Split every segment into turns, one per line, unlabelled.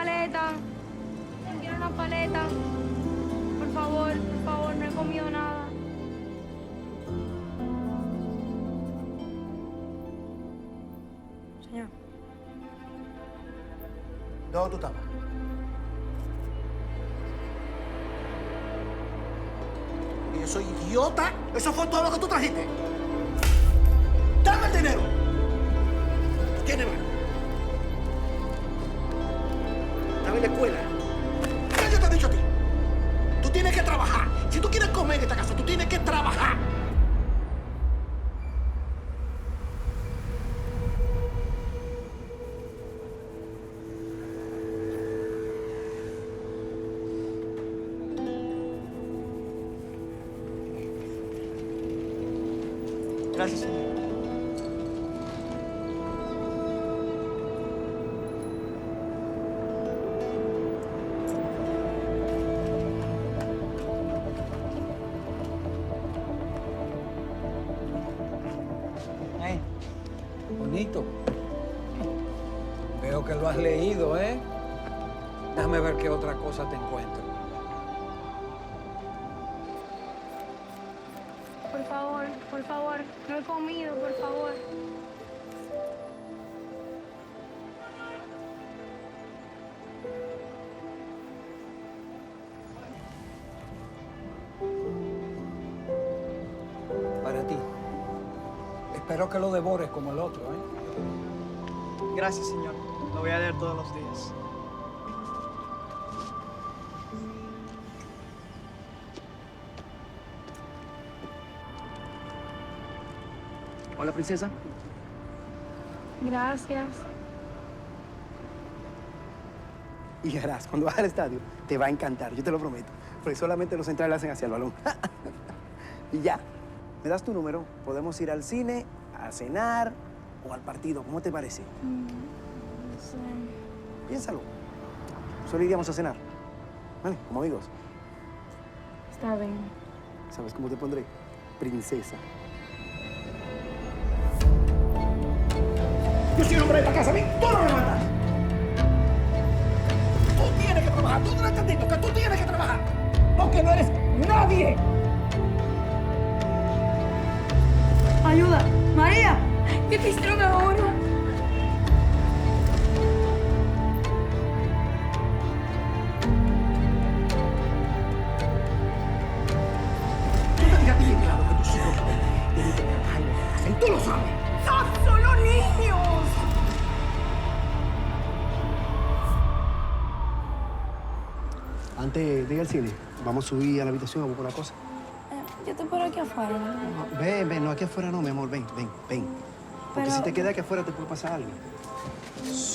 paleta. Quiero una paleta. Por favor, no he comido nada. Señor.
¿Dónde tú estabas? ¿Y yo soy idiota? ¿Eso fue todo lo que tú trajiste? ¡Dame el dinero! ¿Tienes más? Dame la escuela. ¿Qué yo te he dicho a ti? Tú tienes que trabajar. Si tú quieres comer en esta casa, tú tienes que trabajar. Gracias, señor.
Hey, bonito. Veo que lo has leído, ¿eh? Déjame ver qué otra cosa te encuentro.
Por favor, no he comido, por favor.
Para ti. Espero que lo devores como el otro, ¿eh?
Gracias, señor. Lo voy a leer todos los días.
Hola, princesa.
Gracias.
Y verás, cuando vas al estadio, te va a encantar, yo te lo prometo. Porque solamente los centrales hacen hacia el balón. Y ya, me das tu número, podemos ir al cine, a cenar o al partido. ¿Cómo te parece?
No sé.
Piénsalo. Solo iríamos a cenar. ¿Vale? Como amigos.
Está bien.
¿Sabes cómo te pondré? Princesa.
Yo soy el hombre de esta casa, a mí tú no me mandas. Tú tienes que trabajar, tú no entendido que tú tienes que trabajar. Porque no eres nadie.
Ayuda. María, ¿qué te hicieron ahora?
Tú te fijaste bien claro que tus hijos tienen que trabajar en la casa. Y tú lo sabes.
¡Son solo niños!
Antes de ir al cine, vamos a subir a la habitación a buscar una cosa.
Yo te espero aquí afuera.
Ven, no, aquí afuera no, mi amor, ven. Porque
Pero-
si te quedas aquí afuera te puede pasar algo.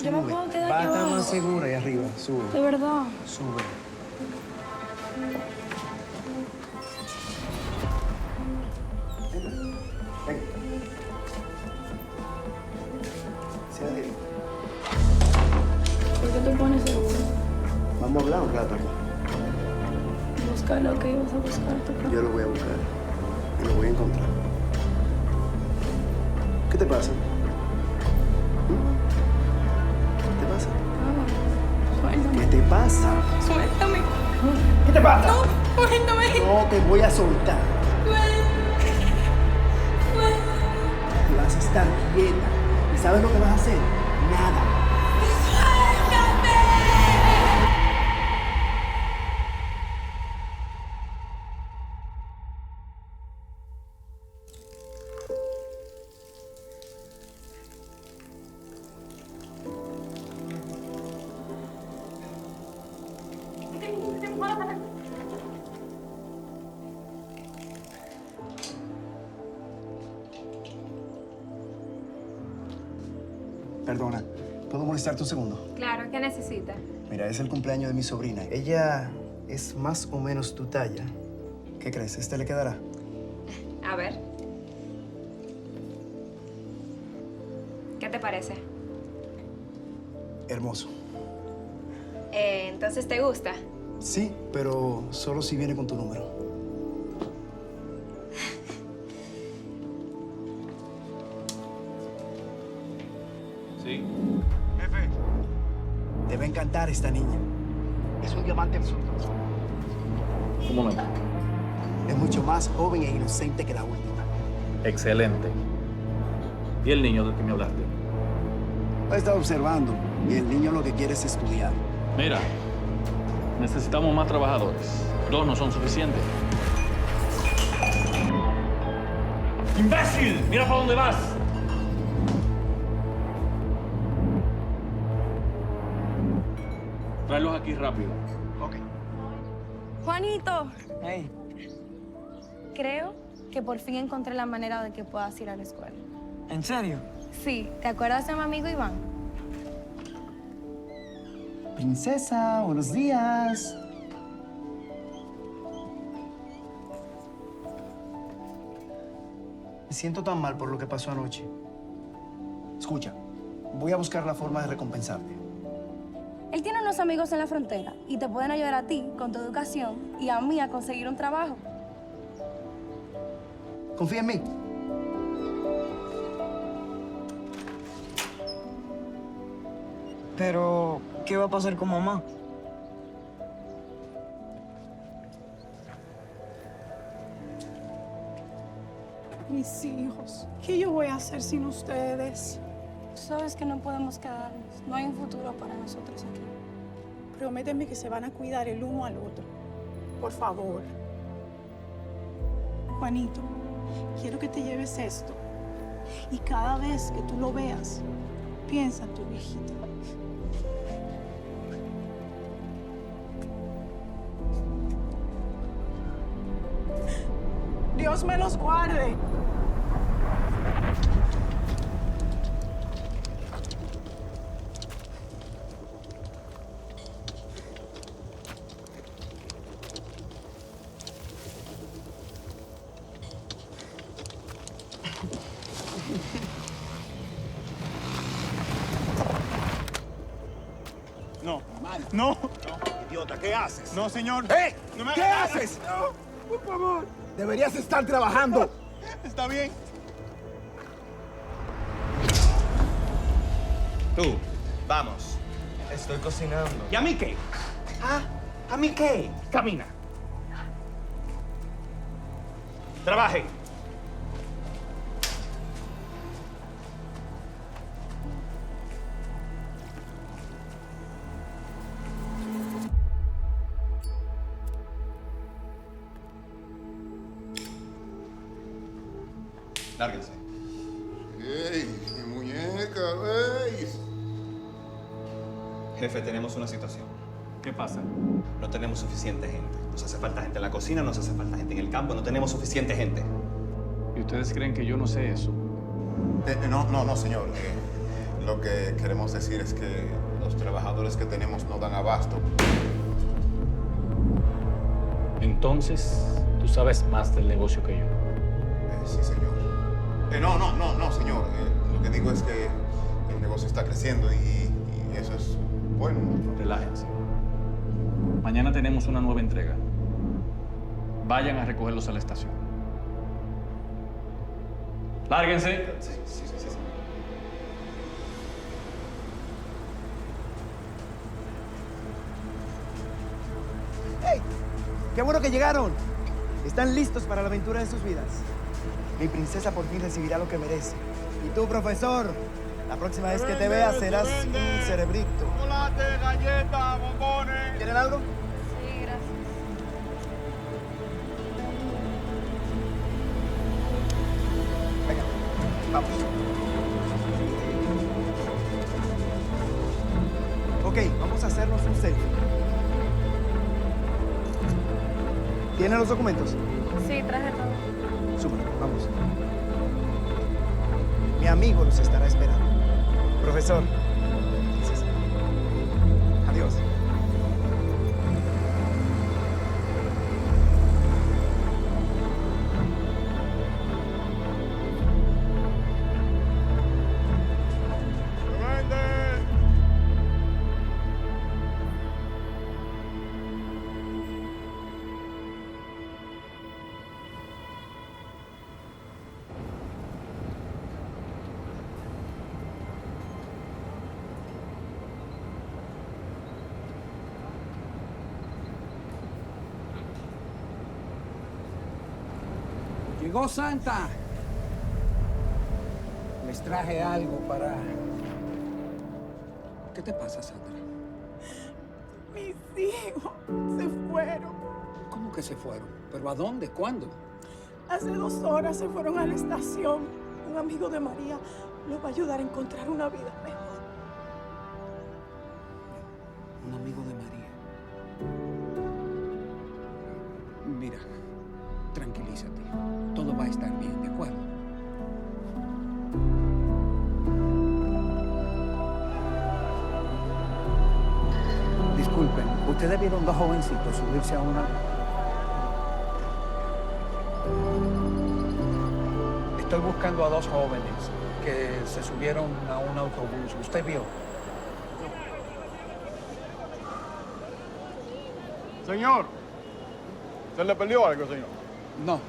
Yo me puedo quedar
Va a
aquí
estar
abajo.
más segura ahí arriba,
De
sube,
verdad.
sube. Ven. Siéntate ahí.
¿Por qué te pones seguro?
Vamos a hablar un rato aquí.
Busca lo que ibas a buscar, tú.
Yo lo voy a buscar y lo voy a encontrar. ¿Qué te pasa? ¿Qué te pasa?
Suéltame.
¿Qué te pasa?
Suéltame.
¿Qué te pasa?
No, suéltame.
No te voy a soltar. Y vas a estar quieta. ¿Y sabes lo que vas a hacer? Nada. Perdona, ¿puedo molestarte un segundo?
Claro, ¿qué necesitas?
Mira, es el cumpleaños de mi sobrina. Ella es más o menos tu talla. ¿Qué crees? ¿Este le quedará?
A ver. ¿Qué te parece?
Hermoso.
Entonces, ¿te gusta?
Sí, pero solo si viene con tu número.
Sí.
Jefe,
Te va a encantar esta niña. Es un diamante azul.
Un momento.
Es mucho más joven e inocente que la última.
Excelente. ¿Y el niño del que me hablaste?
Lo he estado observando y el niño lo que quiere es estudiar.
Mira, necesitamos más trabajadores. 2 no son suficientes. ¡Imbécil! ¡Mira para dónde vas! Tráelos aquí rápido.
Ok.
Juanito,
Hey,
creo que por fin encontré la manera de que puedas ir a la escuela.
¿en serio?
Sí, ¿te acuerdas de mi amigo Iván?
Princesa, buenos días. Me siento tan mal por lo que pasó anoche. Escucha, voy a buscar la forma de recompensarte.
Él tiene unos amigos en la frontera y te pueden ayudar a ti con tu educación y a mí a conseguir un trabajo.
Confía en mí.
Pero, ¿qué va a pasar con mamá?
Mis hijos, ¿qué yo voy a hacer sin ustedes?
Sabes que no podemos quedarnos. No hay un futuro para nosotros aquí.
Prométeme que se van a cuidar el uno al otro. Por favor. Juanito, quiero que te lleves esto. Y cada vez que tú lo veas, piensa en tu viejita. Dios me los guarde.
No. No.
Idiota, ¿qué haces?
No, señor.
¡Eh!
No me
¿Qué
hagas nada.
haces?
No, por favor.
Deberías estar trabajando.
Está bien.
Tú, vamos. Estoy cocinando.
¿Y a mí qué?
¿Ah? ¿A mí qué?
Camina. Trabaje.
Lárguense.
¡Ey, mi muñeca! ¡Ey!
Jefe, tenemos una situación.
¿Qué pasa?
No tenemos suficiente gente. Nos hace falta gente en la cocina, nos hace falta gente en el campo, no tenemos suficiente gente.
¿Y ustedes creen que yo no sé eso?
No, señor. Lo que queremos decir es que los trabajadores que tenemos no dan abasto.
Entonces, tú sabes más del negocio que yo.
Sí, señor. No, señor. Lo que digo es que el negocio está creciendo y eso es bueno.
Relájense. Mañana tenemos una nueva entrega. Vayan a recogerlos a la estación. ¡Lárguense!
Sí.
¡Hey! ¡Qué bueno que llegaron! Están listos para la aventura de sus vidas. Mi princesa por fin recibirá lo que merece. Y tú, profesor, la próxima vez que te vea serás un cerebrito.
Chocolate, galletas, bombones.
¿Quieren algo?
Sí, gracias.
Venga, vamos. Ok, vamos a hacernos un selfie. ¿Tienen los documentos?
Sí, traje todo.
Súper, vamos. Mi amigo los estará esperando. Profesor. Princesa. Adiós.
Llegó Santa. Les traje algo para... ¿Qué te pasa, Sandra?
Mis hijos se fueron.
¿Cómo que se fueron? ¿Pero a dónde? ¿Cuándo?
Hace 2 horas se fueron a la estación. Un amigo de María los va a ayudar a encontrar una vida mejor.
Un amigo de María. Mira, tranquilízate. Todo va a estar bien, ¿de acuerdo? Disculpen, ¿ustedes vieron 2 jovencitos subirse a una...? Estoy buscando a 2 jóvenes que se subieron a un autobús. ¿Usted vio?
Señor, ¿se le perdió algo, señor?
No.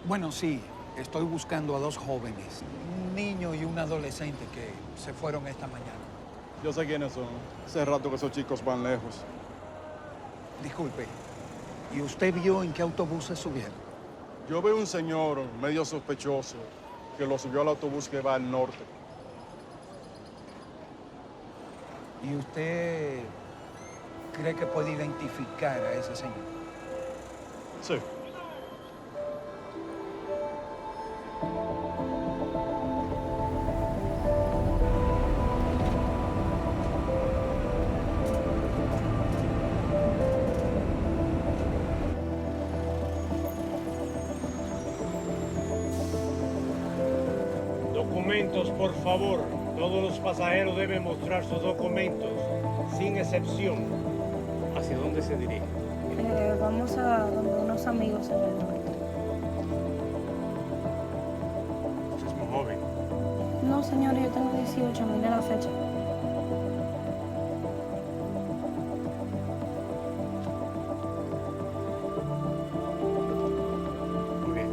Bueno, sí. Estoy buscando a 2 jóvenes. Un niño y un adolescente que se fueron esta mañana.
Yo sé quiénes son. Hace rato que esos chicos van lejos.
Disculpe. ¿Y usted vio en qué autobús se subieron?
Yo veo un señor medio sospechoso que lo subió al autobús que va al norte.
¿Y usted cree que puede identificar a ese señor?
Sí.
Documentos, por favor. Todos los pasajeros deben mostrar sus documentos, sin excepción. ¿Hacia dónde se dirige?
Vamos a donde unos amigos en el norte.
Usted es muy joven.
No, señor, yo tengo 18, mire la fecha.
Muy bien.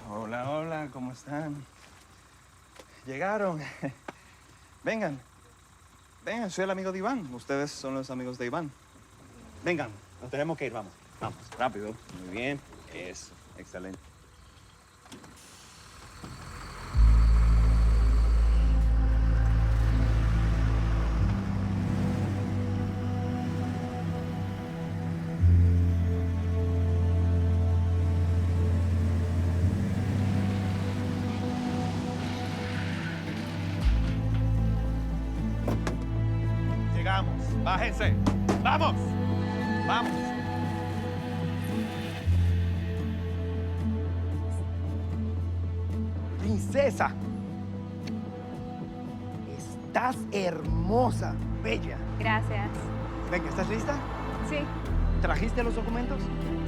Hola, hola, ¿cómo están? Llegaron. Vengan. Vengan, soy el amigo de Iván. Ustedes son los amigos de Iván. Vengan, nos tenemos que ir, vamos. Vamos, rápido. Muy bien. Eso, excelente. Llegamos. Bájense. ¡Vamos! ¡Vamos!
Princesa. Estás hermosa, bella.
Gracias.
Venga, ¿estás lista?
Sí.
¿Trajiste los documentos?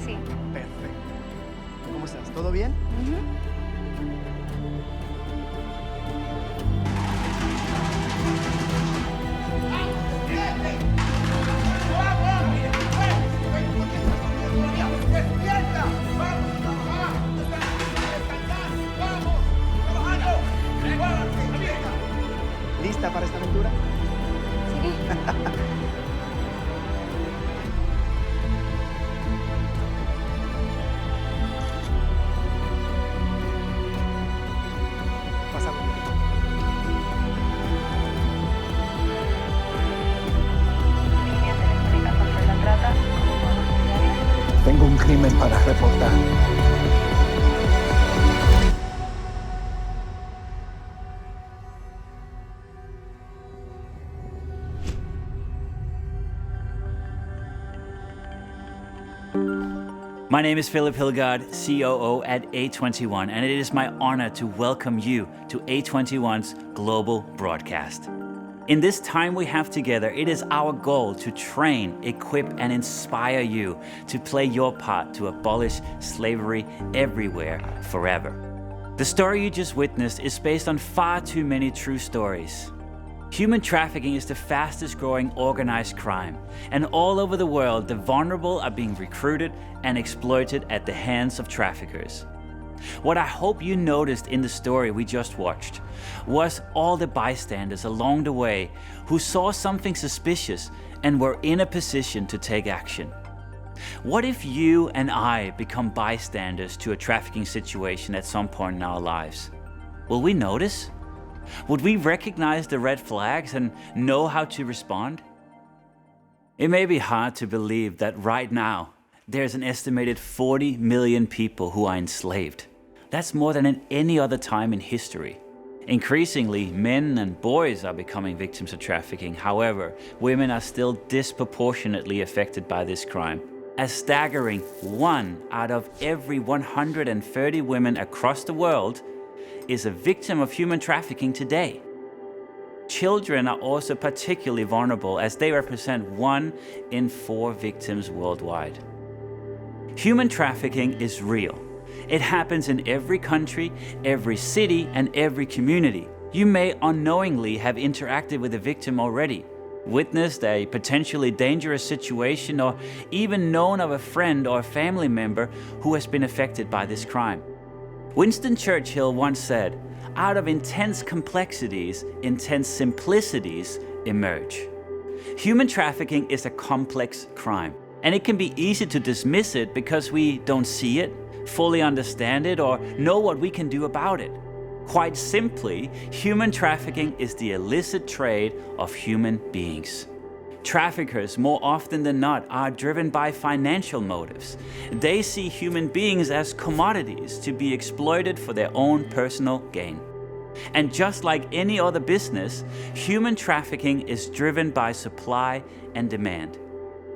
Sí.
Perfecto. ¿Cómo estás? ¿Todo bien? ¿Lista para esta aventura?
Sí.
Pasa.
Tengo un crimen para reportar.
My name is Philip Hilgard, COO at A21, and it is my honor to welcome you to A21's global broadcast. In this time we have together, it is our goal to train, equip, and inspire you to play your part to abolish slavery everywhere, forever. The story you just witnessed is based on far too many true stories. Human trafficking is the fastest growing organized crime, and all over the world, the vulnerable are being recruited and exploited at the hands of traffickers. What I hope you noticed in the story we just watched was all the bystanders along the way who saw something suspicious and were in a position to take action. What if you and I become bystanders to a trafficking situation at some point in our lives? Will we notice? Would we recognize the red flags and know how to respond? It may be hard to believe that right now there's an estimated 40 million people who are enslaved. That's more than at any other time in history. Increasingly, men and boys are becoming victims of trafficking. However, women are still disproportionately affected by this crime. A staggering 1 out of every 130 women across the world is a victim of human trafficking today. Children are also particularly vulnerable as they represent 1 in 4 victims worldwide. Human trafficking is real. It happens in every country, every city, and every community. You may unknowingly have interacted with a victim already, witnessed a potentially dangerous situation, or even known of a friend or family member who has been affected by this crime. Winston Churchill once said, "Out of intense complexities, intense simplicities emerge." Human trafficking is a complex crime, and it can be easy to dismiss it because we don't see it, fully understand it, or know what we can do about it. Quite simply, human trafficking is the illicit trade of human beings. Traffickers, more often than not, are driven by financial motives. They see human beings as commodities to be exploited for their own personal gain. And just like any other business, human trafficking is driven by supply and demand.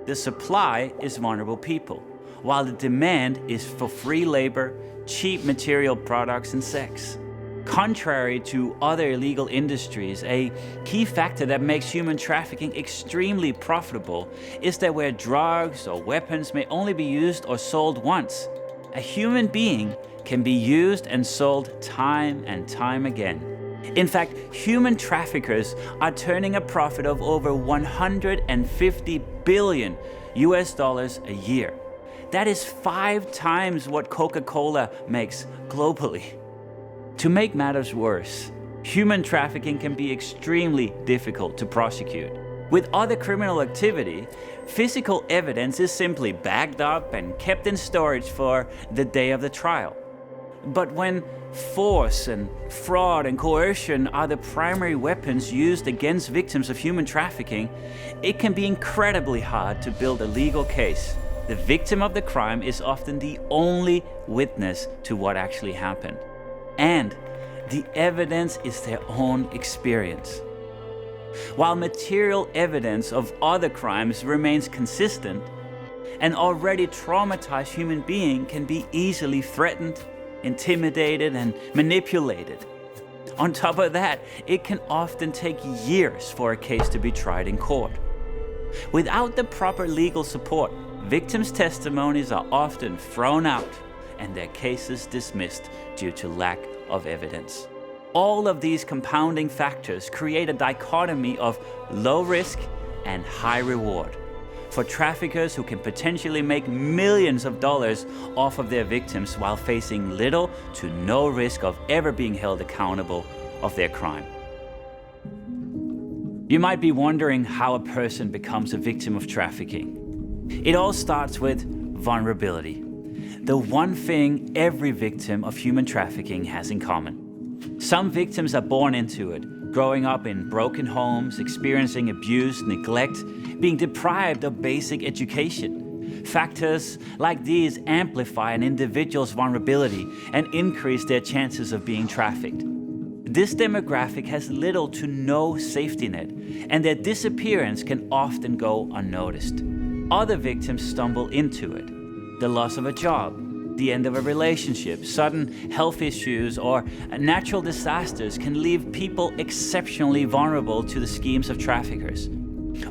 The supply is vulnerable people, while the demand is for free labor, cheap material products, and sex. Contrary to other illegal industries, a key factor that makes human trafficking extremely profitable is that where drugs or weapons may only be used or sold once, a human being can be used and sold time and time again. In fact, human traffickers are turning a profit of over $150 billion a year. That is 5 times what Coca-Cola makes globally. To make matters worse, human trafficking can be extremely difficult to prosecute. With other criminal activity, physical evidence is simply bagged up and kept in storage for the day of the trial. But when force and fraud and coercion are the primary weapons used against victims of human trafficking, it can be incredibly hard to build a legal case. The victim of the crime is often the only witness to what actually happened. And the evidence is their own experience. While material evidence of other crimes remains consistent, an already traumatized human being can be easily threatened, intimidated, and manipulated. On top of that, it can often take years for a case to be tried in court. Without the proper legal support, victims' testimonies are often thrown out and their cases dismissed due to lack of evidence. All of these compounding factors create a dichotomy of low risk and high reward for traffickers who can potentially make millions of dollars off of their victims while facing little to no risk of ever being held accountable of their crime. You might be wondering how a person becomes a victim of trafficking. It all starts with vulnerability. The one thing every victim of human trafficking has in common. Some victims are born into it, growing up in broken homes, experiencing abuse, neglect, being deprived of basic education. Factors like these amplify an individual's vulnerability and increase their chances of being trafficked. This demographic has little to no safety net, and their disappearance can often go unnoticed. Other victims stumble into it. The loss of a job, the end of a relationship, sudden health issues, or natural disasters can leave people exceptionally vulnerable to the schemes of traffickers.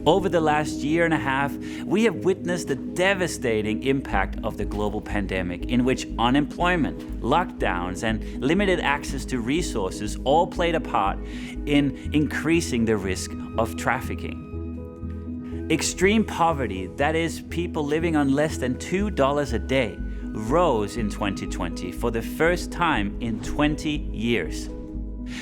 Over the last year and a half, we have witnessed the devastating impact of the global pandemic, in which unemployment, lockdowns, and limited access to resources all played a part in increasing the risk of trafficking. Extreme poverty, that is, people living on less than $2 a day, rose in 2020 for the first time in 20 years.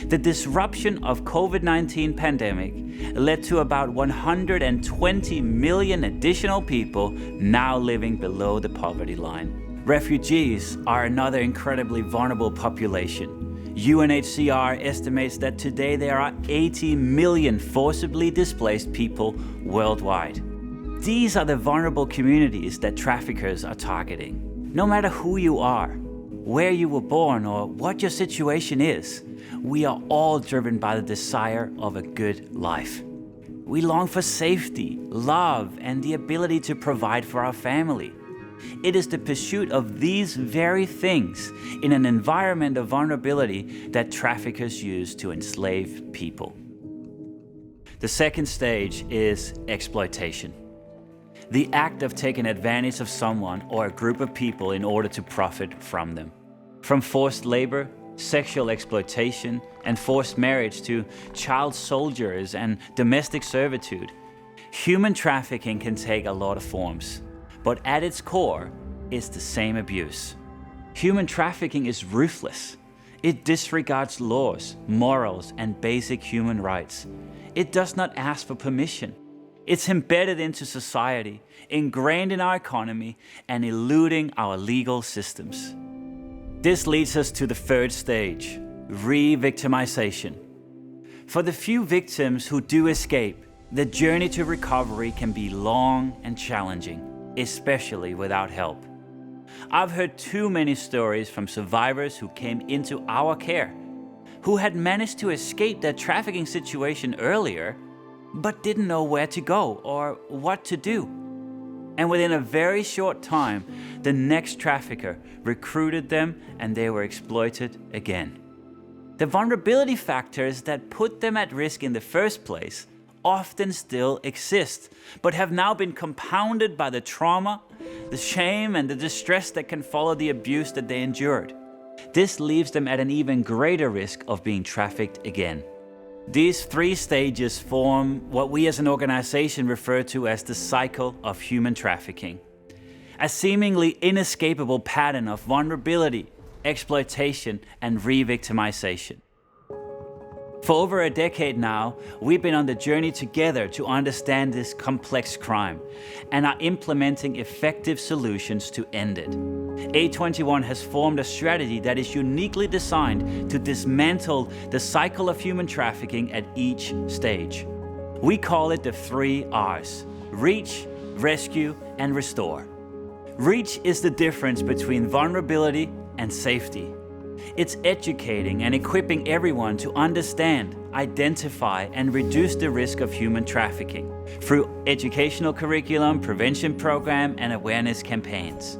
The disruption of COVID-19 pandemic led to about 120 million additional people now living below the poverty line. Refugees are another incredibly vulnerable population. UNHCR estimates that today there are 80 million forcibly displaced people worldwide. These are the vulnerable communities that traffickers are targeting. No matter who you are, where you were born, or what your situation is, we are all driven by the desire of a good life. We long for safety, love, and the ability to provide for our family. It is the pursuit of these very things in an environment of vulnerability that traffickers use to enslave people. The second stage is exploitation. The act of taking advantage of someone or a group of people in order to profit from them. From forced labor, sexual exploitation, and forced marriage to child soldiers and domestic servitude, human trafficking can take a lot of forms, but at its core is the same abuse. Human trafficking is ruthless. It disregards laws, morals, and basic human rights. It does not ask for permission. It's embedded into society, ingrained in our economy, and eluding our legal systems. This leads us to the third stage, re-victimization. For the few victims who do escape, the journey to recovery can be long and challenging, especially without help. I've heard too many stories from survivors who came into our care, who had managed to escape their trafficking situation earlier, but didn't know where to go or what to do. And within a very short time, the next trafficker recruited them and they were exploited again. The vulnerability factors that put them at risk in the first place often still exist, but have now been compounded by the trauma, the shame, and the distress that can follow the abuse that they endured. This leaves them at an even greater risk of being trafficked again. These three stages form what we as an organization refer to as the cycle of human trafficking, a seemingly inescapable pattern of vulnerability, exploitation, and re-victimization. For over a decade now, we've been on the journey together to understand this complex crime and are implementing effective solutions to end it. A21 has formed a strategy that is uniquely designed to dismantle the cycle of human trafficking at each stage. We call it the 3 R's: reach, rescue, and restore. Reach is the difference between vulnerability and safety. It's educating and equipping everyone to understand, identify, and reduce the risk of human trafficking through educational curriculum, prevention program, and awareness campaigns.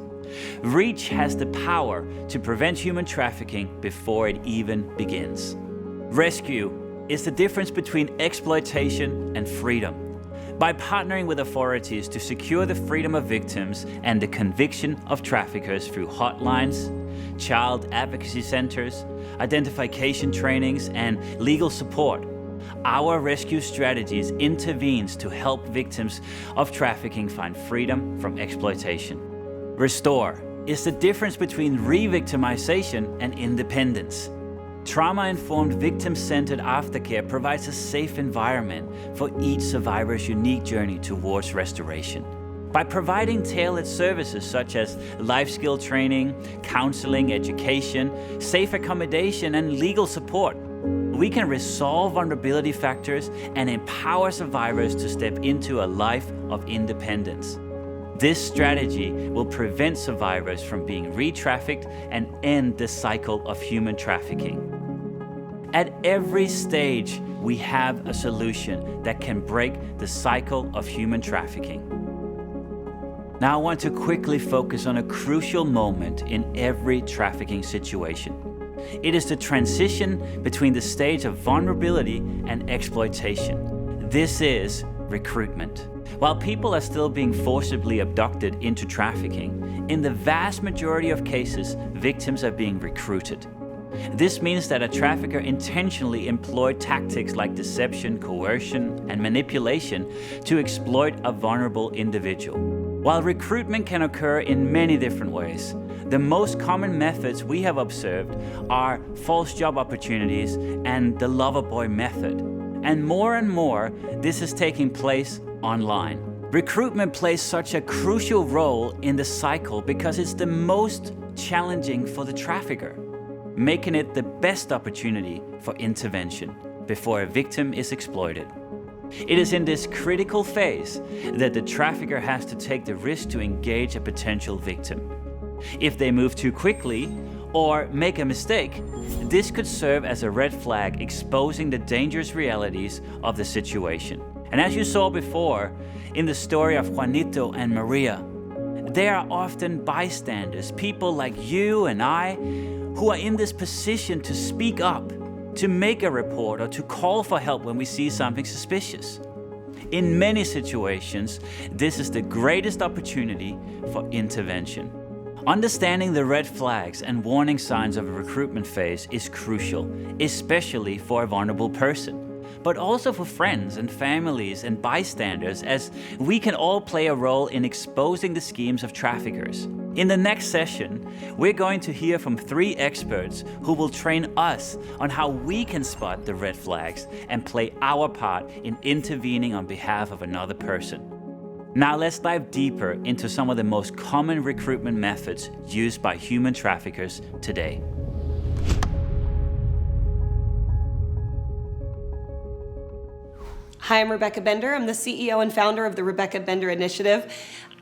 Reach has the power to prevent human trafficking before it even begins. Rescue is the difference between exploitation and freedom. By partnering with authorities to secure the freedom of victims and the conviction of traffickers through hotlines, child advocacy centers, identification trainings, and legal support, our rescue strategies intervenes to help victims of trafficking find freedom from exploitation. Restore is the difference between re-victimization and independence. Trauma-informed, victim-centered aftercare provides a safe environment for each survivor's unique journey towards restoration. By providing tailored services such as life skill training, counseling, education, safe accommodation, and legal support, we can resolve vulnerability factors and empower survivors to step into a life of independence. This strategy will prevent survivors from being re-trafficked and end the cycle of human trafficking. At every stage, we have a solution that can break the cycle of human trafficking. Now I want to quickly focus on a crucial moment in every trafficking situation. It is the transition between the stage of vulnerability and exploitation. This is recruitment. While people are still being forcibly abducted into trafficking, in the vast majority of cases, victims are being recruited. This means that a trafficker intentionally employed tactics like deception, coercion, and manipulation to exploit a vulnerable individual. While recruitment can occur in many different ways, the most common methods we have observed are false job opportunities and the lover boy method. And more, this is taking place online. Recruitment plays such a crucial role in the cycle because it's the most challenging for the trafficker, making it the best opportunity for intervention before a victim is exploited. It is in this critical phase that the trafficker has to take the risk to engage a potential victim. If they move too quickly or make a mistake, this could serve as a red flag exposing the dangerous realities of the situation. And as you saw before in the story of Juanito and Maria, they are often bystanders, people like you and I, who are in this position to speak up, to make a report, or to call for help when we see something suspicious. In many situations, this is the greatest opportunity for intervention. Understanding the red flags and warning signs of a recruitment phase is crucial, especially for a vulnerable person, but also for friends and families and bystanders, as we can all play a role in exposing the schemes of traffickers. In the next session, we're going to hear from 3 experts who will train us on how we can spot the red flags and play our part in intervening on behalf of another person. Now let's dive deeper into some of the most common recruitment methods used by human traffickers today.
Hi, I'm Rebecca Bender. I'm the CEO and founder of the Rebecca Bender Initiative.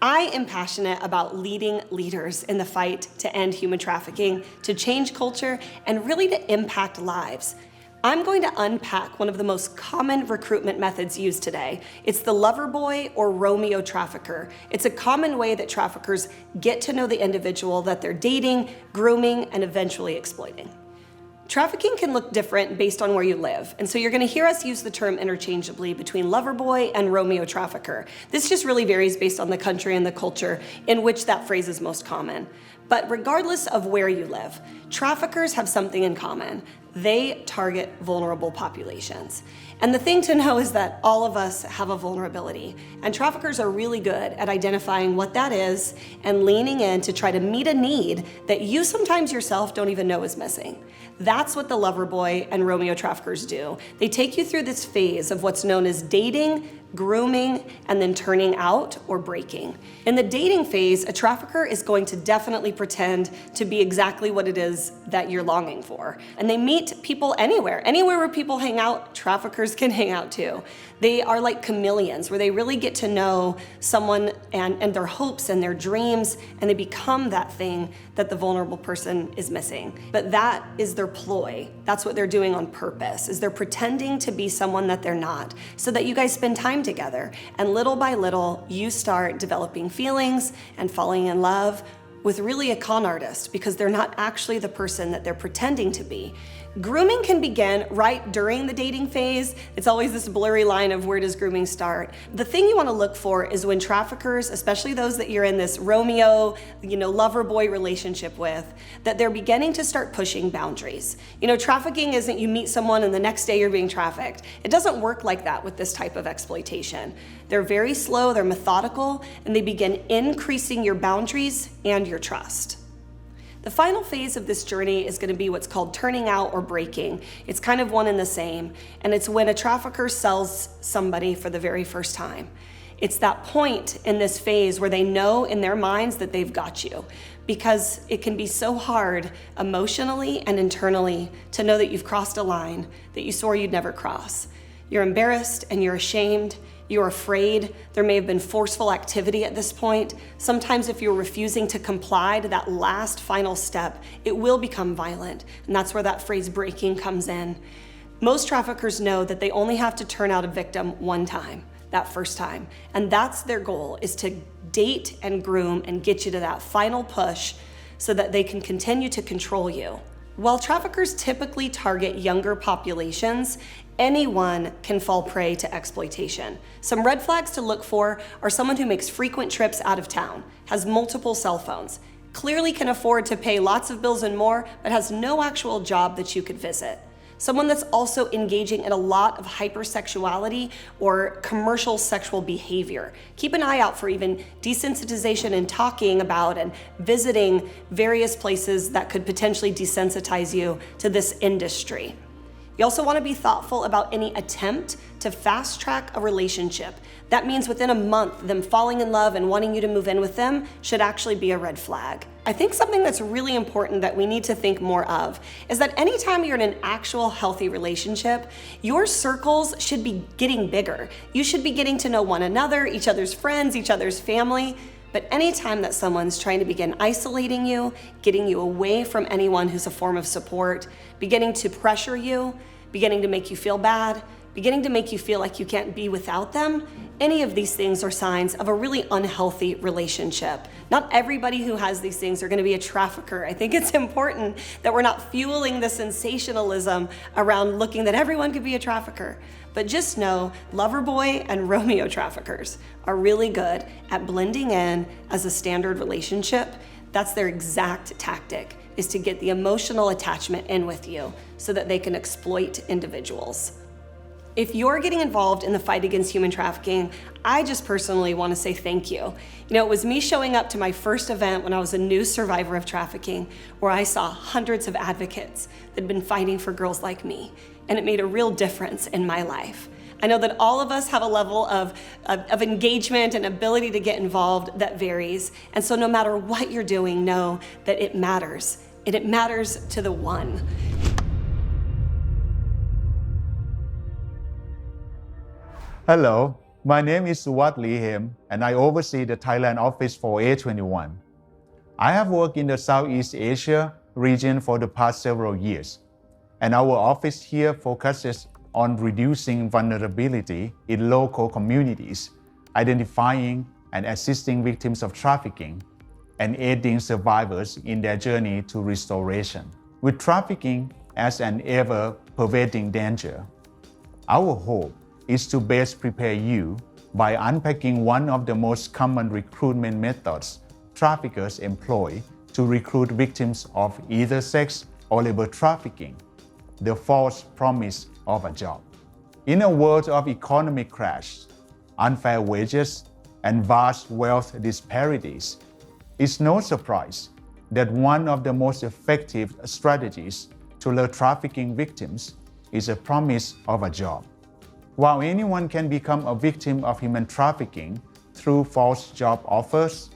I am passionate about leading leaders in the fight to end human trafficking, to change culture, and really to impact lives. I'm going to unpack one of the most common recruitment methods used today. It's the lover boy or Romeo trafficker. It's a common way that traffickers get to know the individual that they're dating, grooming, and eventually exploiting. Trafficking can look different based on where you live, and so you're going to hear us use the term interchangeably between lover boy and Romeo trafficker. This just really varies based on the country and the culture in which that phrase is most common. But regardless of where you live, traffickers have something in common. They target vulnerable populations. And the thing to know is that all of us have a vulnerability, and traffickers are really good at identifying what that is and leaning in to try to meet a need that you sometimes yourself don't even know is missing. That's what the lover boy and Romeo traffickers do. They take you through this phase of what's known as dating, grooming, and then turning out or breaking. In the dating phase, a trafficker is going to definitely pretend to be exactly what it is that you're longing for. And they meet people anywhere. Anywhere where people hang out, traffickers can hang out too. They are like chameleons, where they really get to know someone and their hopes and their dreams, and they become that thing that the vulnerable person is missing. But that is their ploy. That's what they're doing on purpose, is they're pretending to be someone that they're not, so that you guys spend time together. And little by little, you start developing feelings and falling in love with really a con artist, because they're not actually the person that they're pretending to be. Grooming can begin right during the dating phase. It's always this blurry line of where does grooming start. The thing you want to look for is when traffickers, especially those that you're in this Romeo, lover boy relationship with, that they're beginning to start pushing boundaries. Trafficking isn't you meet someone and the next day you're being trafficked. It doesn't work like that with this type of exploitation. They're very slow, they're methodical, and they begin increasing your boundaries and your trust. The final phase of this journey is going to be what's called turning out or breaking. It's kind of one and the same, and it's when a trafficker sells somebody for the very first time. It's that point in this phase where they know in their minds that they've got you, because it can be so hard emotionally and internally to know that you've crossed a line that you swore you'd never cross. You're embarrassed and you're ashamed. You're afraid. There may have been forceful activity at this point. Sometimes if you're refusing to comply to that last final step, it will become violent. And that's where that phrase breaking comes in. Most traffickers know that they only have to turn out a victim one time, that first time. And that's their goal, is to date and groom and get you to that final push so that they can continue to control you. While traffickers typically target younger populations, anyone can fall prey to exploitation. Some red flags to look for are someone who makes frequent trips out of town, has multiple cell phones, clearly can afford to pay lots of bills and more, but has no actual job that you could visit. Someone that's also engaging in a lot of hypersexuality or commercial sexual behavior. Keep an eye out for even desensitization and talking about and visiting various places that could potentially desensitize you to this industry. You also want to be thoughtful about any attempt to fast track a relationship. That means within a month, them falling in love and wanting you to move in with them should actually be a red flag. I think something that's really important that we need to think more of is that anytime you're in an actual healthy relationship, your circles should be getting bigger. You should be getting to know one another, each other's friends, each other's family. But anytime that someone's trying to begin isolating you, getting you away from anyone who's a form of support, beginning to pressure you, beginning to make you feel bad, beginning to make you feel like you can't be without them, any of these things are signs of a really unhealthy relationship. Not everybody who has these things are going to be a trafficker. I think it's important that we're not fueling the sensationalism around looking that everyone could be a trafficker. But just know Loverboy and Romeo traffickers are really good at blending in as a standard relationship. That's their exact tactic, is to get the emotional attachment in with you so that they can exploit individuals. If you're getting involved in the fight against human trafficking, I just personally want to say thank you. You know, it was me showing up to my first event when I was a new survivor of trafficking, where I saw hundreds of advocates that had been fighting for girls like me, and it made a real difference in my life. I know that all of us have a level of engagement and ability to get involved that varies, and so no matter what you're doing, know that it matters, and it matters to the one.
Hello, my name is Suwat Lihim, and I oversee the Thailand office for A21. I have worked in the Southeast Asia region for the past several years, and our office here focuses on reducing vulnerability in local communities, identifying and assisting victims of trafficking, and aiding survivors in their journey to restoration. With trafficking as an ever-pervading danger, our hope is to best prepare you by unpacking one of the most common recruitment methods traffickers employ to recruit victims of either sex or labor trafficking, the false promise of a job. In a world of economic crash, unfair wages, and vast wealth disparities, it's no surprise that one of the most effective strategies to lure trafficking victims is a promise of a job. While anyone can become a victim of human trafficking through false job offers,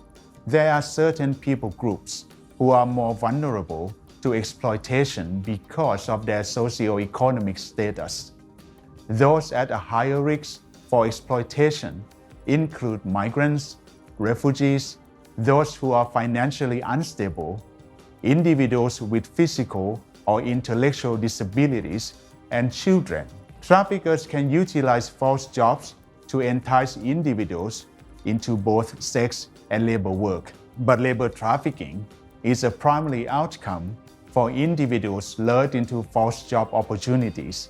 there are certain people groups who are more vulnerable to exploitation because of their socioeconomic status. Those at a higher risk for exploitation include migrants, refugees, those who are financially unstable, individuals with physical or intellectual disabilities, and children. Traffickers can utilize false jobs to entice individuals into both sex and labor work. But labor trafficking is a primary outcome for individuals lured into false job opportunities.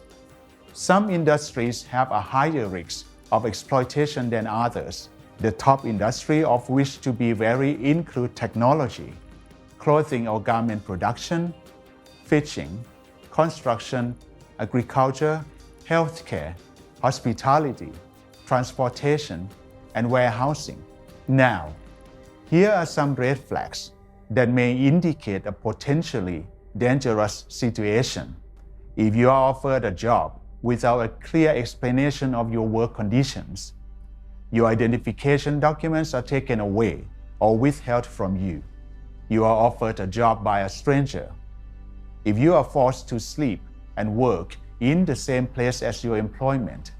Some industries have a higher risk of exploitation than others, the top industry of which to be very include technology, clothing or garment production, fishing, construction, agriculture, healthcare, hospitality, transportation, and warehousing. Now, here are some red flags that may indicate a potentially dangerous situation. If you are offered a job without a clear explanation of your work conditions, your identification documents are taken away or withheld from you, you are offered a job by a stranger, if you are forced to sleep and work in the same place as your employment,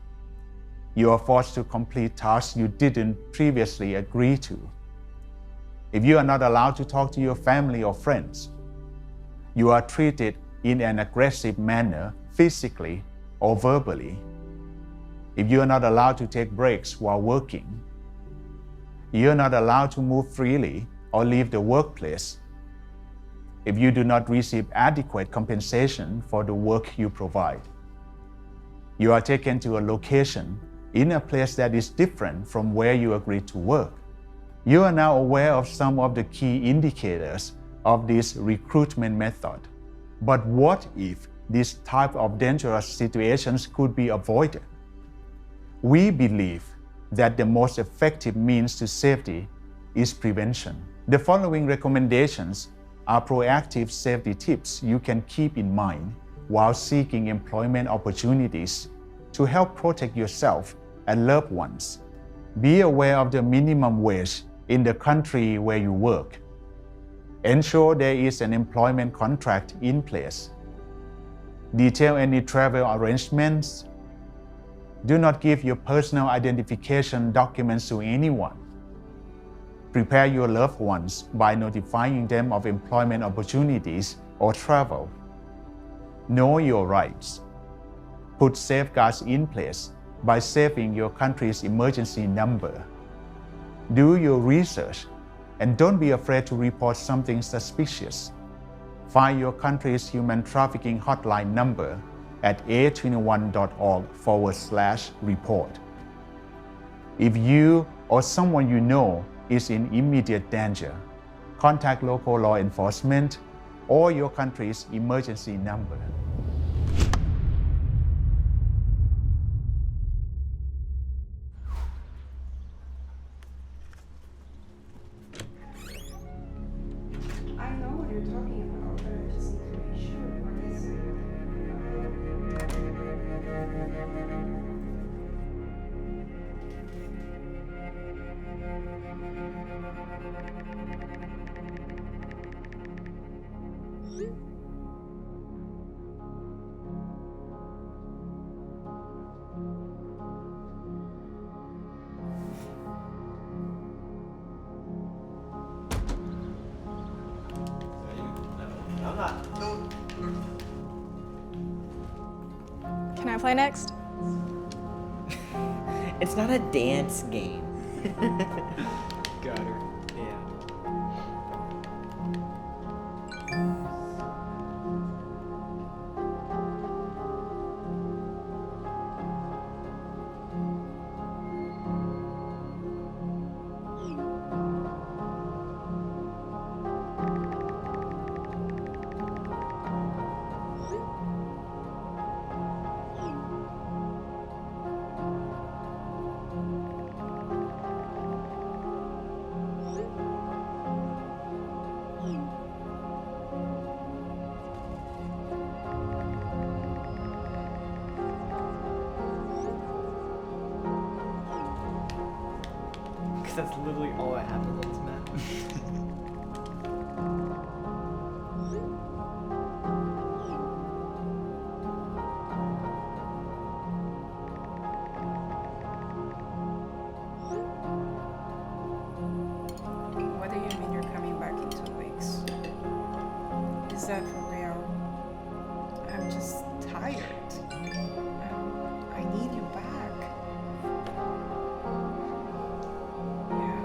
you are forced to complete tasks you didn't previously agree to, if you are not allowed to talk to your family or friends, you are treated in an aggressive manner physically or verbally, if you are not allowed to take breaks while working, you are not allowed to move freely or leave the workplace, if you do not receive adequate compensation for the work you provide. You are taken to a location in a place that is different from where you agreed to work. You are now aware of some of the key indicators of this recruitment method. But what if this type of dangerous situations could be avoided? We believe that the most effective means to safety is prevention. The following recommendations are proactive safety tips you can keep in mind while seeking employment opportunities to help protect yourself and loved ones. Be aware of the minimum wage in the country where you work. Ensure there is an employment contract in place. Detail any travel arrangements. Do not give your personal identification documents to anyone. Prepare your loved ones by notifying them of employment opportunities or travel. Know your rights. Put safeguards in place by saving your country's emergency number. Do your research and don't be afraid to report something suspicious. Find your country's human trafficking hotline number at a21.org/report. If you or someone you know is in immediate danger, contact local law enforcement or your country's emergency number.
I know what you're talking about, but I just need to be sure what is it.
Can I play next?
It's not a dance game.
Got her.
Yeah. Because that's literally all that happens on this map.
What do you mean you're coming back in 2 weeks? Is that for real? I'm just tired. I need you back. Yeah.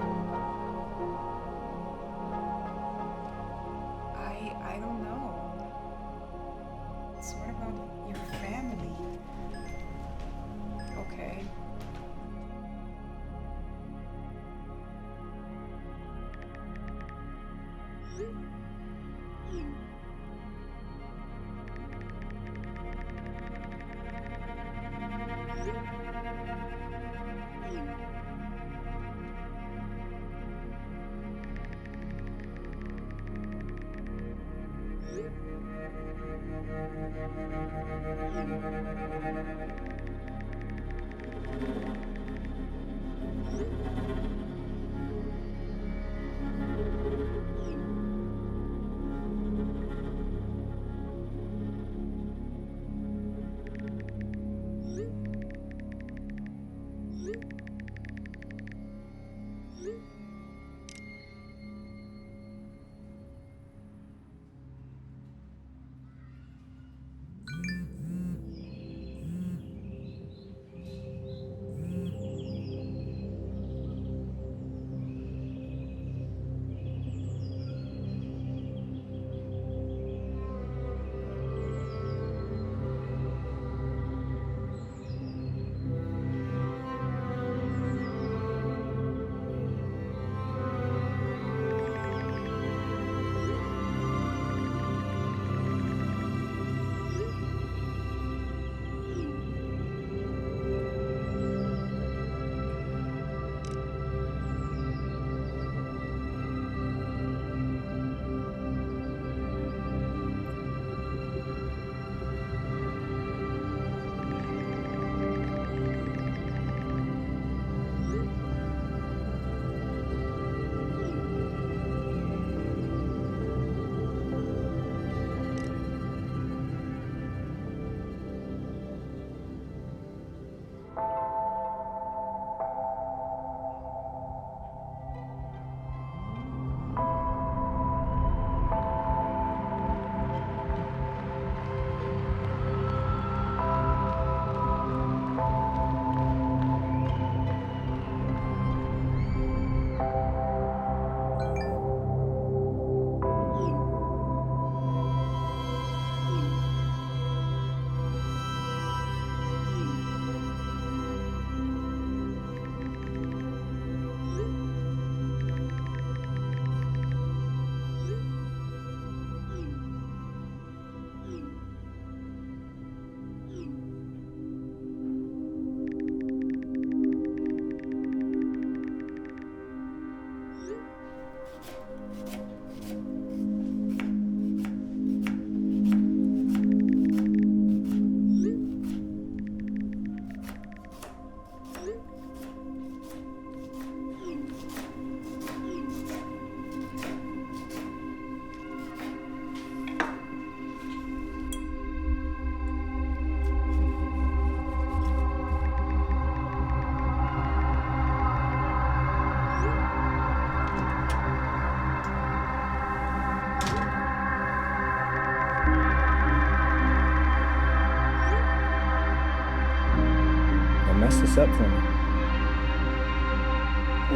mess this up for me.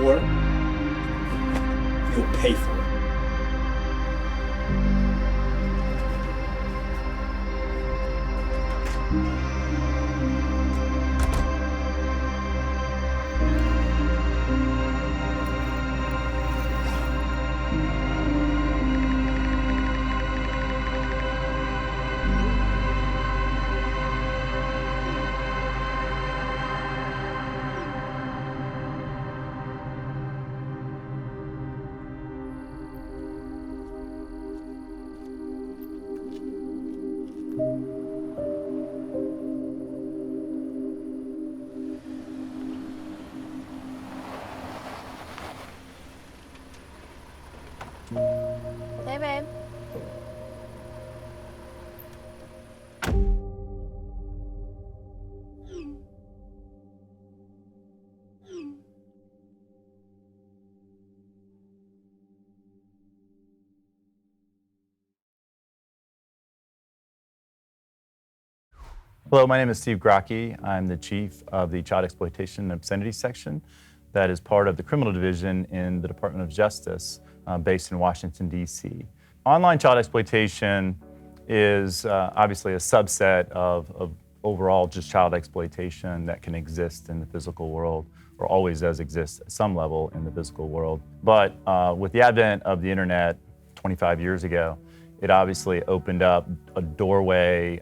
Or you'll pay for it.
Hey, babe.
Hello, my name is Steve Grocke. I'm the chief of the Child Exploitation and Obscenity Section that is part of the Criminal Division in the Department of Justice based in Washington, D.C. Online child exploitation is obviously a subset of overall just child exploitation that can exist in the physical world, or always does exist at some level in the physical world. But with the advent of the internet 25 years ago, it obviously opened up a doorway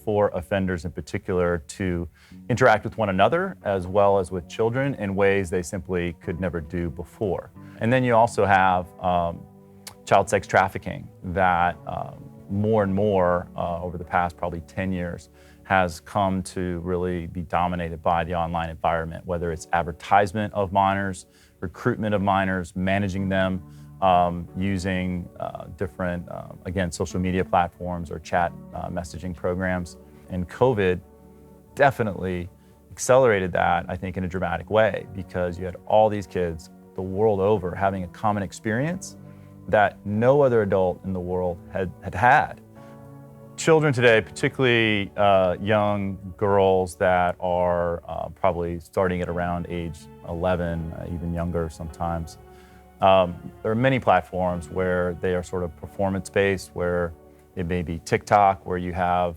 for offenders in particular to interact with one another as well as with children in ways they simply could never do before. And then you also have child sex trafficking that more and more over the past probably 10 years has come to really be dominated by the online environment, whether it's advertisement of minors, recruitment of minors, managing them, using different, again, social media platforms or chat messaging programs. And COVID definitely accelerated that, I think, in a dramatic way, because you had all these kids the world over having a common experience that no other adult in the world had. Children today, particularly young girls that are probably starting at around age 11, even younger sometimes, there are many platforms where they are sort of performance-based, where it may be TikTok, where you have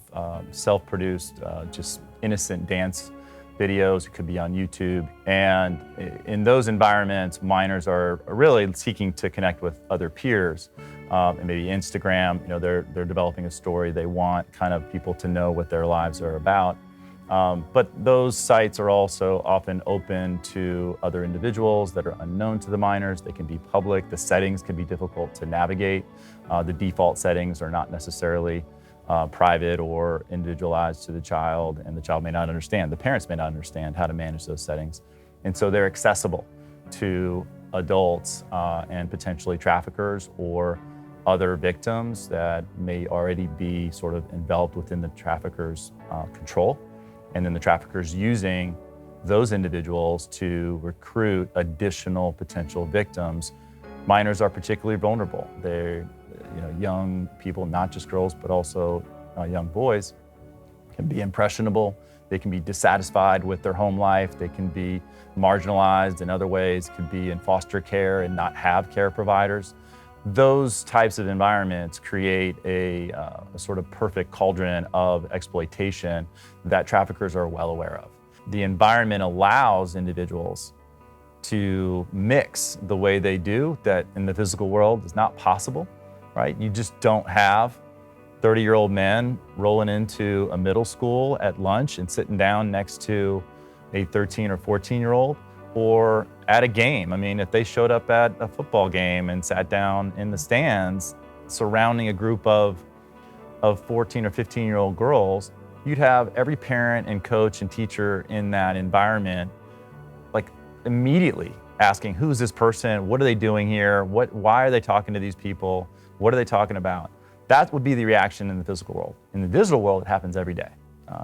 self-produced, just innocent dance videos. It could be on YouTube. And in those environments, minors are really seeking to connect with other peers. And maybe Instagram, they're developing a story. They want kind of people to know what their lives are about. But those sites are also often open to other individuals that are unknown to the minors. They can be public. The settings can be difficult to navigate. The default settings are not necessarily private or individualized to the child, and the child may not understand. The parents may not understand how to manage those settings. And so they're accessible to adults and potentially traffickers or other victims that may already be sort of enveloped within the trafficker's control. And then the traffickers using those individuals to recruit additional potential victims. Minors are particularly vulnerable. They're young people, not just girls, but also young boys, can be impressionable. They can be dissatisfied with their home life. They can be marginalized in other ways, can be in foster care and not have care providers. Those types of environments create a sort of perfect cauldron of exploitation that traffickers are well aware of. The environment allows individuals to mix the way they do that in the physical world is not possible, right? You just don't have 30-year-old men rolling into a middle school at lunch and sitting down next to a 13 or 14-year-old. Or at a game. I mean, if they showed up at a football game and sat down in the stands surrounding a group of 14 or 15-year-old girls, you'd have every parent and coach and teacher in that environment like immediately asking, who's this person? What are they doing here? Why are they talking to these people? What are they talking about? That would be the reaction in the physical world. In the digital world, it happens every day.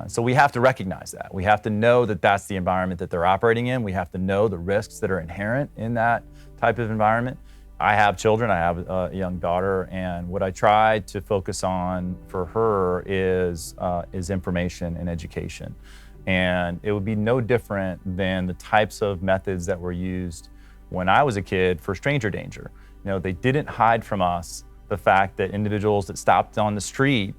So we have to recognize that. We have to know that that's the environment that they're operating in. We have to know the risks that are inherent in that type of environment. I have children, I have a young daughter, and what I try to focus on for her is information and education. And it would be no different than the types of methods that were used when I was a kid for stranger danger. You know, they didn't hide from us the fact that individuals that stopped on the street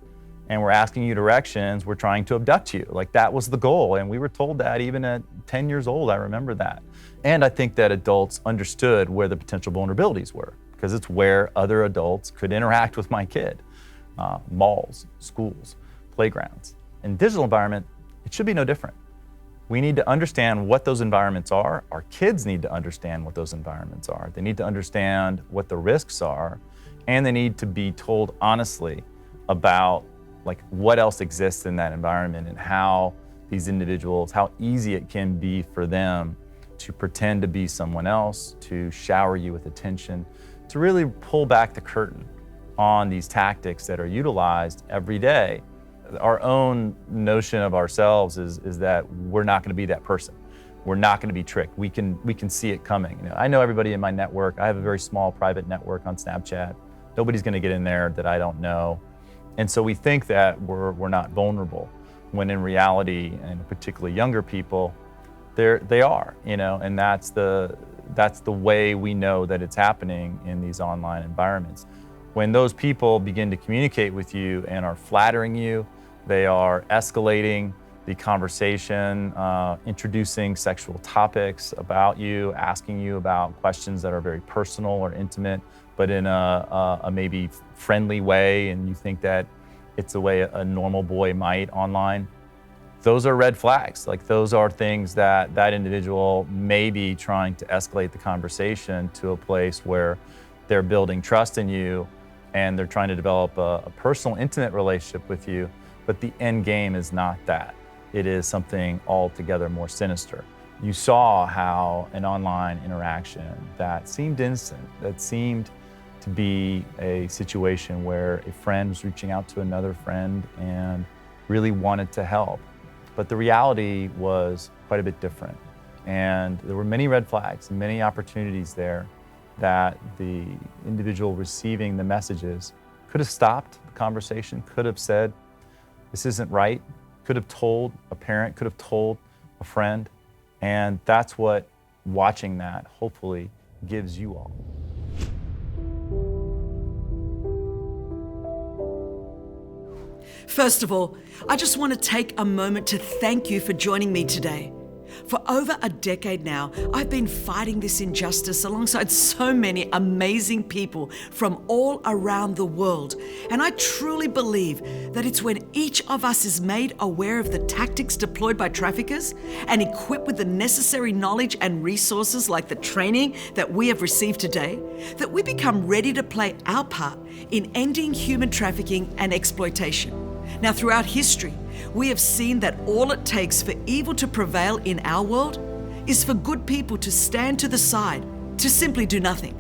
and were asking you directions were trying to abduct you. Like, that was the goal. And we were told that even at 10 years old, I remember that. And I think that adults understood where the potential vulnerabilities were, because it's where other adults could interact with my kid. Malls, schools, playgrounds. In digital environment, it should be no different. We need to understand what those environments are. Our kids need to understand what those environments are. They need to understand what the risks are, and they need to be told honestly about like what else exists in that environment and how these individuals, how easy it can be for them to pretend to be someone else, to shower you with attention, to really pull back the curtain on these tactics that are utilized every day. Our own notion of ourselves is that we're not going to be that person. We're not going to be tricked. We can see it coming. You know, I know everybody in my network. I have a very small private network on Snapchat. Nobody's going to get in there that I don't know. And so we think that we're not vulnerable, when in reality, and particularly younger people, they are, you know, and that's the way we know that it's happening in these online environments. When those people begin to communicate with you and are flattering you, they are escalating the conversation, introducing sexual topics about you, asking you about questions that are very personal or intimate, but in a maybe friendly way, and you think that it's the way a normal boy might online. Those are red flags. Like, those are things that that individual may be trying to escalate the conversation to a place where they're building trust in you and they're trying to develop a personal, intimate relationship with you, but the end game is not that. It is something altogether more sinister. You saw how an online interaction that seemed innocent, that seemed to be a situation where a friend was reaching out to another friend and really wanted to help. But the reality was quite a bit different. And there were many red flags, many opportunities there that the individual receiving the messages could have stopped the conversation, could have said, this isn't right, could have told a parent, could have told a friend. And that's what watching that hopefully gives you all.
First of all, I just want to take a moment to thank you for joining me today. For over a decade now, I've been fighting this injustice alongside so many amazing people from all around the world. And I truly believe that it's when each of us is made aware of the tactics deployed by traffickers and equipped with the necessary knowledge and resources like the training that we have received today, that we become ready to play our part in ending human trafficking and exploitation. Now, throughout history, we have seen that all it takes for evil to prevail in our world is for good people to stand to the side, to simply do nothing.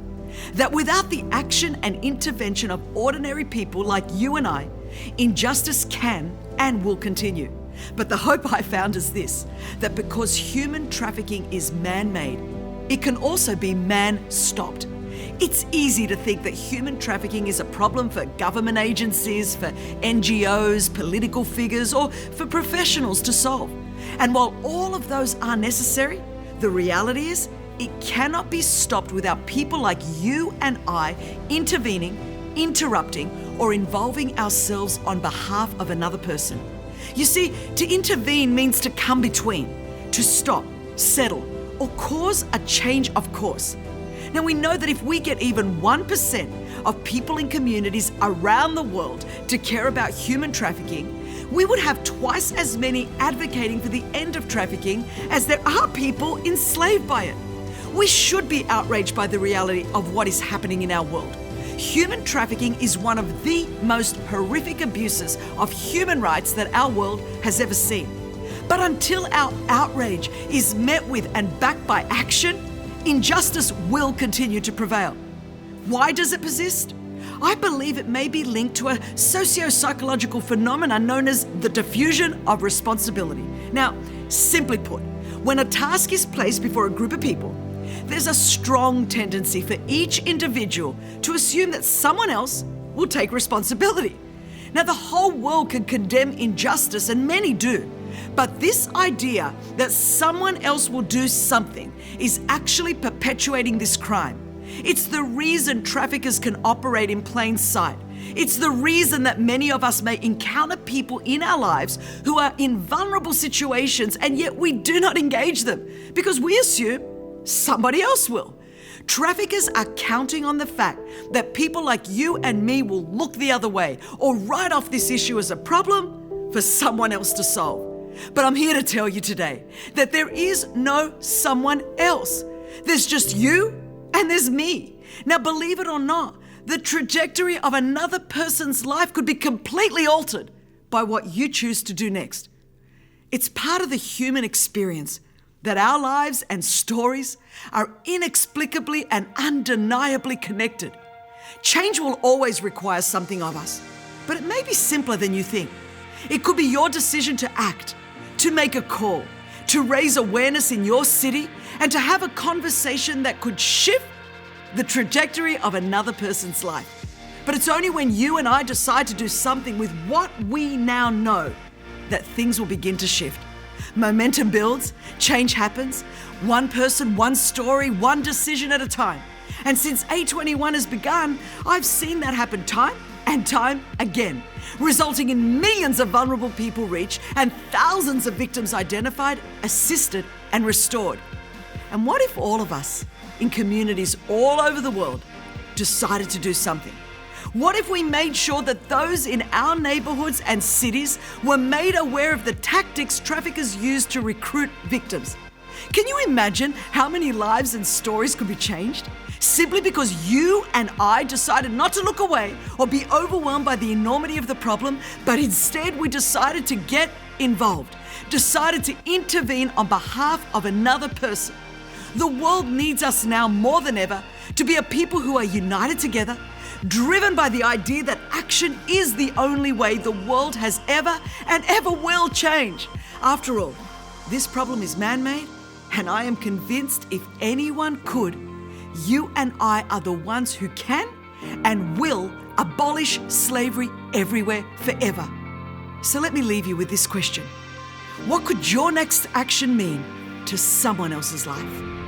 That without the action and intervention of ordinary people like you and I, injustice can and will continue. But the hope I found is this, that because human trafficking is man-made, it can also be man-stopped. It's easy to think that human trafficking is a problem for government agencies, for NGOs, political figures, or for professionals to solve. And while all of those are necessary, the reality is it cannot be stopped without people like you and I intervening, interrupting, or involving ourselves on behalf of another person. You see, to intervene means to come between, to stop, settle, or cause a change of course. Now, we know that if we get even 1% of people in communities around the world to care about human trafficking, we would have twice as many advocating for the end of trafficking as there are people enslaved by it. We should be outraged by the reality of what is happening in our world. Human trafficking is one of the most horrific abuses of human rights that our world has ever seen. But until our outrage is met with and backed by action, injustice will continue to prevail. Why does it persist? I believe it may be linked to a socio-psychological phenomenon known as the diffusion of responsibility. Now, simply put, when a task is placed before a group of people, there's a strong tendency for each individual to assume that someone else will take responsibility. Now, the whole world can condemn injustice, and many do, But this idea that someone else will do something is actually perpetuating this crime. It's the reason traffickers can operate in plain sight. It's the reason that many of us may encounter people in our lives who are in vulnerable situations and yet we do not engage them because we assume somebody else will. Traffickers are counting on the fact that people like you and me will look the other way or write off this issue as a problem for someone else to solve. But I'm here to tell you today that there is no someone else. There's just you and there's me. Now, believe it or not, the trajectory of another person's life could be completely altered by what you choose to do next. It's part of the human experience that our lives and stories are inexplicably and undeniably connected. Change will always require something of us, but it may be simpler than you think. It could be your decision to act, to make a call, to raise awareness in your city, and to have a conversation that could shift the trajectory of another person's life. But it's only when you and I decide to do something with what we now know that things will begin to shift. Momentum builds, change happens, one person, one story, one decision at a time. And since A21 has begun, I've seen that happen time and time again, resulting in millions of vulnerable people reached and thousands of victims identified, assisted, and restored. And what if all of us in communities all over the world decided to do something? What if we made sure that those in our neighborhoods and cities were made aware of the tactics traffickers use to recruit victims? Can you imagine how many lives and stories could be changed? Simply because you and I decided not to look away or be overwhelmed by the enormity of the problem, but instead we decided to get involved, decided to intervene on behalf of another person. The world needs us now more than ever to be a people who are united together, driven by the idea that action is the only way the world has ever and ever will change. After all, this problem is man-made, and I am convinced if anyone could, you and I are the ones who can and will abolish slavery everywhere forever. So let me leave you with this question. What could your next action mean to someone else's life?